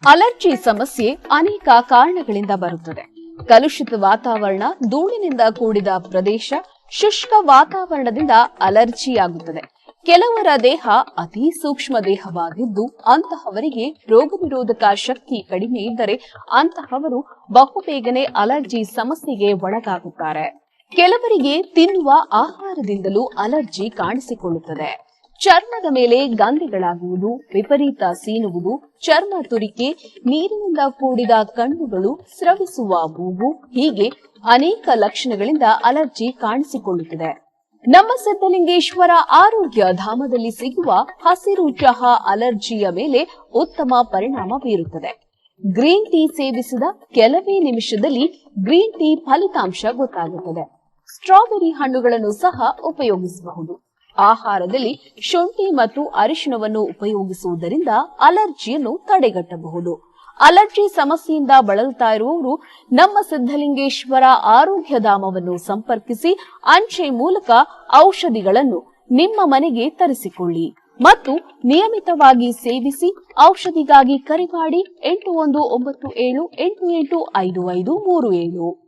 Allergy ಸಮಸ್ಯೆ ಅನೇಕ ಕಾರಣಗಳಿಂದ ಬರುತ್ತದೆ. ಕಲುಷಿತ ವಾತಾವರಣ, ಧೂಳಿನಿಂದ ಕೂಡಿದ ಪ್ರದೇಶ, ಶುಷ್ಕ ವಾತಾವರಣದಿಂದ ಅಲರ್ಜಿಯಾಗುತ್ತದೆ. ಕೆಲವರ ದೇಹ ಅತಿ ಸೂಕ್ಷ್ಮ ದೇಹವಾಗಿದ್ದು ಅಂತಹವರಿಗೆ ರೋಗ ನಿರೋಧಕ ಶಕ್ತಿ ಕಡಿಮೆ ಇದ್ದರೆ ಅಂತಹವರು ಬಹುಬೇಗನೆ ಅಲರ್ಜಿ ಸಮಸ್ಯೆಗೆ ಒಳಗಾಗುತ್ತಾರೆ. ಕೆಲವರಿಗೆ ತಿನ್ನುವ ಆಹಾರದಿಂದಲೂ ಅಲರ್ಜಿ ಕಾಣಿಸಿಕೊಳ್ಳುತ್ತದೆ. ಚರ್ಮದ ಮೇಲೆ ಗಂಧೆಗಳಾಗುವುದು, ವಿಪರೀತ ಸೀನುವುದು, ಚರ್ಮ ತುರಿಕೆ, ನೀರಿನಿಂದ ಕೂಡಿದ ಕಣ್ಣುಗಳು, ಸ್ರವಿಸುವ ಮೂಗು, ಹೀಗೆ ಅನೇಕ ಲಕ್ಷಣಗಳಿಂದ ಅಲರ್ಜಿ ಕಾಣಿಸಿಕೊಳ್ಳುತ್ತದೆ. ನಮ್ಮ ಸಿದ್ದಲಿಂಗೇಶ್ವರ ಆರೋಗ್ಯ ಧಾಮದಲ್ಲಿ ಸಿಗುವ ಹಸಿರು ಚಹಾ ಅಲರ್ಜಿಯ ಮೇಲೆ ಉತ್ತಮ ಪರಿಣಾಮ ಬೀರುತ್ತದೆ. ಗ್ರೀನ್ ಟೀ ಸೇವಿಸಿದ ಕೆಲವೇ ನಿಮಿಷದಲ್ಲಿ ಗ್ರೀನ್ ಟೀ ಫಲಿತಾಂಶ ಗೊತ್ತಾಗುತ್ತದೆ. ಸ್ಟ್ರಾಬೆರಿ ಹಣ್ಣುಗಳನ್ನು ಸಹ ಉಪಯೋಗಿಸಬಹುದು. ಆಹಾರದಲ್ಲಿ ಶುಂಠಿ ಮತ್ತು ಅರಿಶಿಣವನ್ನು ಉಪಯೋಗಿಸುವುದರಿಂದ ಅಲರ್ಜಿಯನ್ನು ತಡೆಗಟ್ಟಬಹುದು. ಅಲರ್ಜಿ ಸಮಸ್ಯೆಯಿಂದ ಬಳಲುತ್ತಾ ಇರುವವರು ನಮ್ಮ ಸಿದ್ದಲಿಂಗೇಶ್ವರ ಆರೋಗ್ಯಧಾಮವನ್ನು ಸಂಪರ್ಕಿಸಿ ಅಂಚೆ ಮೂಲಕ ಔಷಧಿಗಳನ್ನು ನಿಮ್ಮ ಮನೆಗೆ ತರಿಸಿಕೊಳ್ಳಿ ಮತ್ತು ನಿಯಮಿತವಾಗಿ ಸೇವಿಸಿ. ಔಷಧಿಗಾಗಿ ಕರೆ ಮಾಡಿ 8197885537.